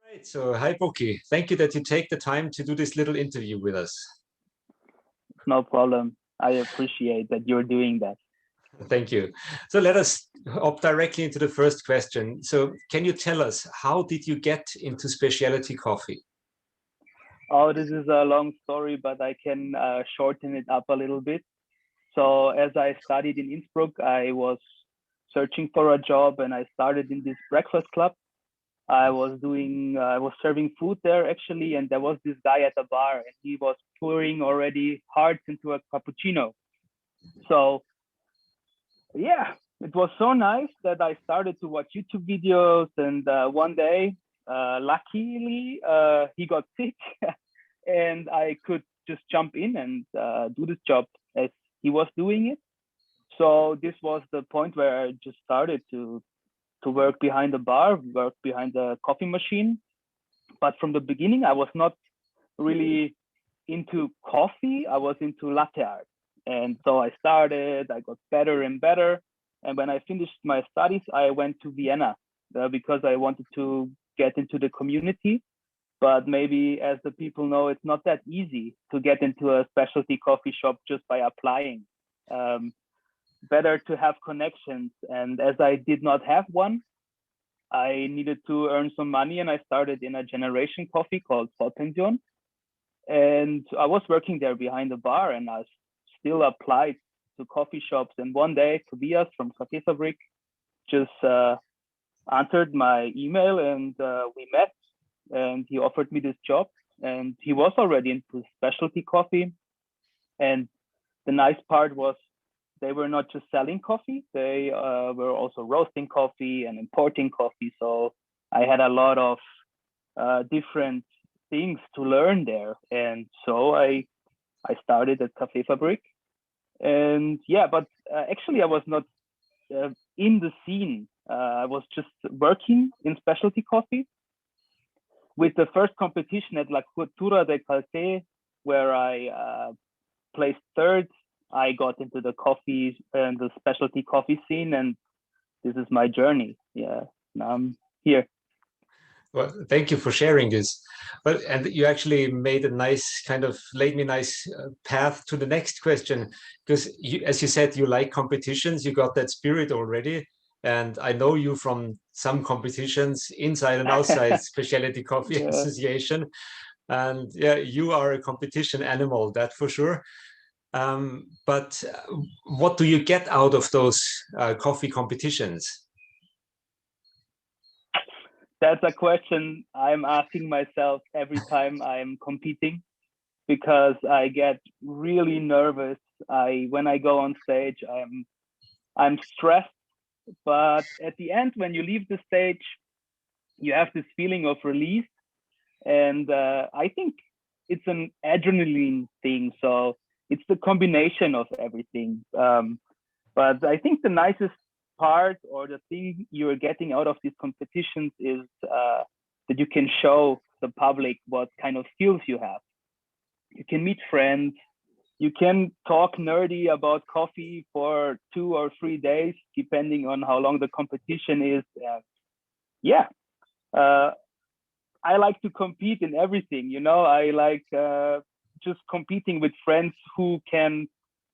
Right, so hi Boki. Thank you that you take the time to do this little interview with us. No problem. I appreciate that you're doing that. Thank you. So let us hop directly into the first question. So can you tell us, how did you get into specialty coffee? Oh, this is a long story, but I can shorten it up a little bit. So, as I studied in Innsbruck, I was searching for a job and I started in this breakfast club. I was serving food there actually, and there was this guy at the bar and he was pouring already hearts into a cappuccino. So, yeah, it was so nice that I started to watch YouTube videos. And one day, luckily, he got sick, and I could just jump in and do this job as he was doing it. So this was the point where I just started to work behind the bar, work behind the coffee machine. But from the beginning, I was not really into coffee. I was into latte art. And so I started, I got better and better. And when I finished my studies, I went to Vienna because I wanted to get into the community. But maybe, as the people know, it's not that easy to get into a specialty coffee shop just by applying. Um, Better to have connections. And as I did not have one, I needed to earn some money, and I started in a generation coffee called Vollpension. And I was working there behind the bar, and I still applied to coffee shops. And one day, Tobias from Kaffeefabrik just answered my email, and we met. And he offered me this job. And he was already into specialty coffee. And the nice part was they were not just selling coffee; they were also roasting coffee and importing coffee. So I had a lot of different things to learn there, and so I started at Kaffeefabrik. And yeah, but actually I was not in the scene. I was just working in specialty coffee with the first competition at La Cultura de Calce, where I placed third. I got into the coffee and the specialty coffee scene, and this is my journey. Yeah, now I'm here. Well, thank you for sharing this. But and you actually made a nice kind of laid me a nice path to the next question, because you, as you said, you like competitions. You got that spirit already, and I know you from some competitions inside and outside Specialty Coffee Yeah. Association. And yeah, you are a competition animal, that for sure. But what do you get out of those coffee competitions? That's a question I'm asking myself every time I'm competing because I get really nervous. I When I go on stage, I'm stressed, but at the end, when you leave the stage, you have this feeling of release, and I think it's an adrenaline thing. So it's the combination of everything. But I think the nicest part or the thing you're getting out of these competitions is that you can show the public what kind of skills you have. You can meet friends. You can talk nerdy about coffee for 2 or 3 days, depending on how long the competition is. Yeah, uh, I like to compete in everything. I like just competing with friends who can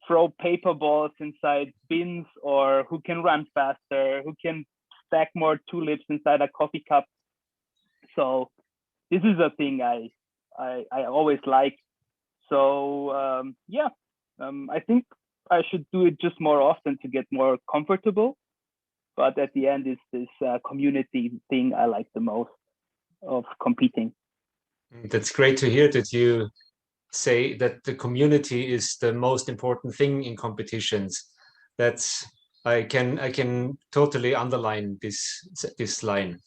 throw paper balls inside bins, or who can run faster, who can stack more tulips inside a coffee cup. So this is a thing I always like. So yeah, I think I should do it just more often to get more comfortable. But at the end, it's this community thing I like the most of competing. That's great to hear that you say that the community is the most important thing in competitions. That's I can totally underline this line.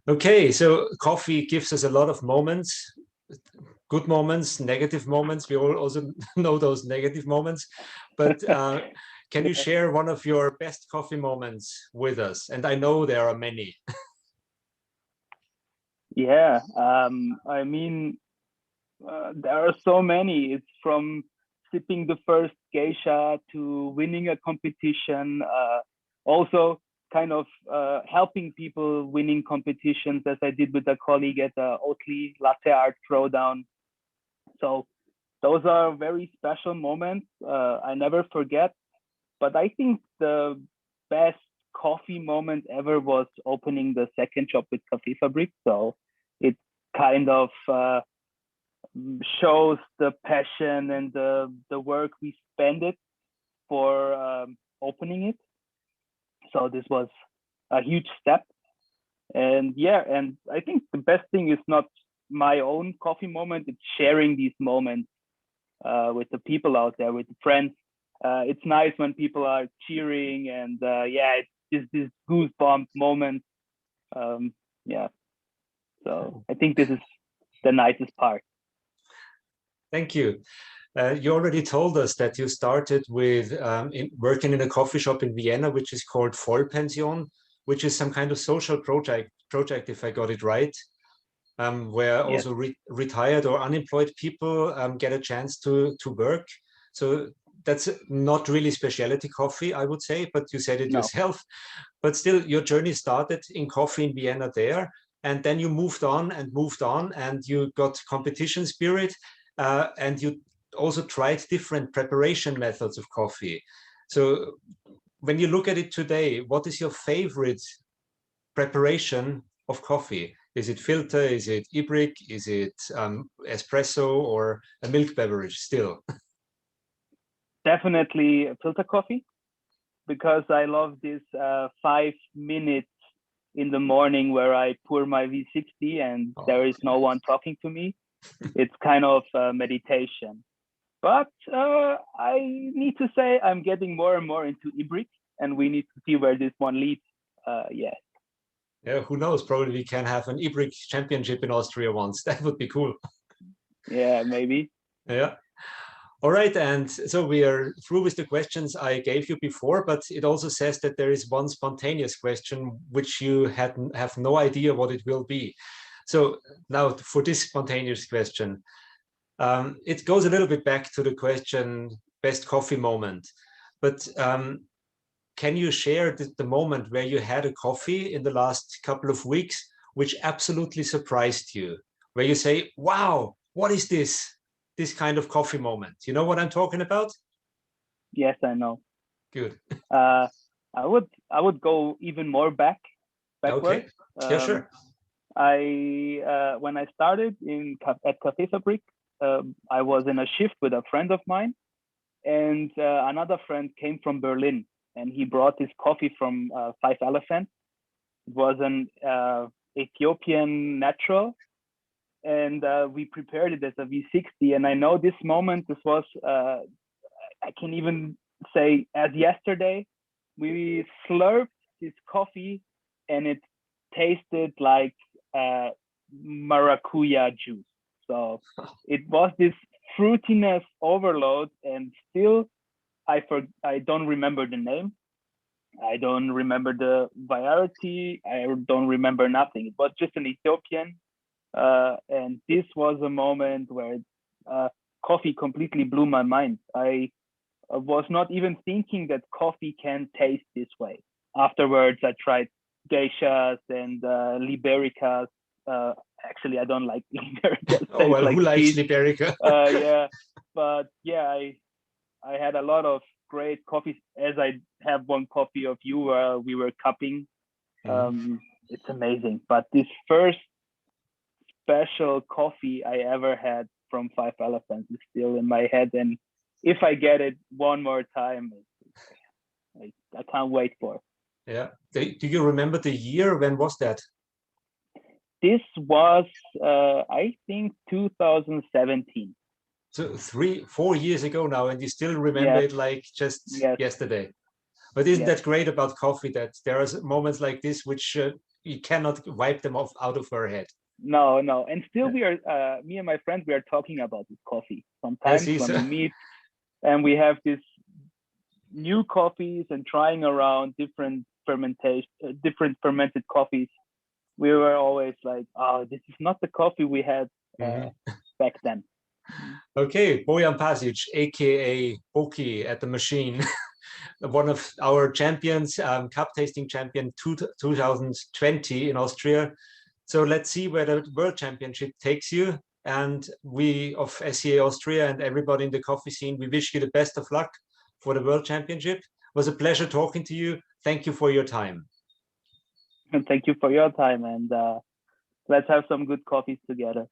Okay, so coffee gives us a lot of moments, good moments, negative moments. We all also know those negative moments, but can you Yeah. share one of your best coffee moments with us? And I know there are many. Yeah, I mean, there are so many. It's from sipping the first geisha to winning a competition. Also, kind of helping people winning competitions, as I did with a colleague at the Oatly Latte Art Throwdown. So those are very special moments I never forget. But I think the best coffee moment ever was opening the second shop with Café Fabrik. So it kind of shows the passion and the work we spend it for opening it. So this was a huge step. And yeah, and I think the best thing is not my own coffee moment, it's sharing these moments with the people out there, with the friends. It's nice when people are cheering, and yeah, it's just this goosebump moment. Yeah, so I think this is the nicest part. Thank you. You already told us that you started with working in a coffee shop in Vienna, which is called Vollpension, which is some kind of social project, if I got it right, where Yes. also retired or unemployed people get a chance to work. So that's not really specialty coffee, I would say, but you said it No. yourself. But still, your journey started in coffee in Vienna there, and then you moved on, and you got competition spirit, and you also tried different preparation methods of coffee. So when you look at it today, what is your favorite preparation of coffee? Is it filter? Is it Ibrik? Is it espresso or a milk beverage still? Definitely filter coffee, because I love this 5 minutes in the morning where I pour my V60 and there is no one talking to me. It's kind of meditation. But I need to say I'm getting more and more into Ibrik, and we need to see where this one leads. Yes. Yeah, who knows? Probably we can have an Ibrik championship in Austria once. That would be cool. Yeah, maybe. Yeah. All right, and so we are through with the questions I gave you before, but it also says that there is one spontaneous question which you have no idea what it will be. So now for this spontaneous question, it goes a little bit back to the question, best coffee moment. But can you share the moment where you had a coffee in the last couple of weeks, which absolutely surprised you, where you say, wow, what is this? This kind of coffee moment. You know what I'm talking about? Yes, I know. Good. I would go even more backwards. Okay. Yeah, sure. I when I started at Café Fabrik, I was in a shift with a friend of mine, and another friend came from Berlin, and he brought his coffee from Five Elephants. It was an Ethiopian natural, and we prepared it as a V60. And I know this moment, this was, I can even say as yesterday, we slurped this coffee and it tasted like maracuja juice. So it was this fruitiness overload, and still I don't remember the name. I don't remember the variety. I don't remember nothing. It was just an Ethiopian. And this was a moment where coffee completely blew my mind. I was not even thinking that coffee can taste this way. Afterwards, I tried geishas and libericas. Actually, I don't like liberica. Oh, well, like who likes cheese. Liberica? Yeah, but yeah, I had a lot of great coffees. As I have one coffee of you, we were cupping. It's amazing. But this first special coffee I ever had from Five Elephants is still in my head, and if I get it one more time, I can't wait for. Yeah. Do you remember the year? When was that? This was, I think, 2017. So 3-4 years ago now, and you still remember Yes. it like just Yes. yesterday. But isn't Yes. that great about coffee, that there are moments like this which you cannot wipe them off out of our head? No, and still we are, me and my friend, we are talking about this coffee sometimes Yes, when we meet, and we have this new coffees and trying around different fermented coffees. We were always like, oh, this is not the coffee we had back then. Okay, Bojan Pasic, aka Boki at the machine. one of our champions, cup tasting champion 2020 in Austria. So let's see where the World Championship takes you. And we of SCA Austria and everybody in the coffee scene, we wish you the best of luck for the World Championship. It was a pleasure talking to you. Thank you for your time. And thank you for your time. And let's have some good coffees together.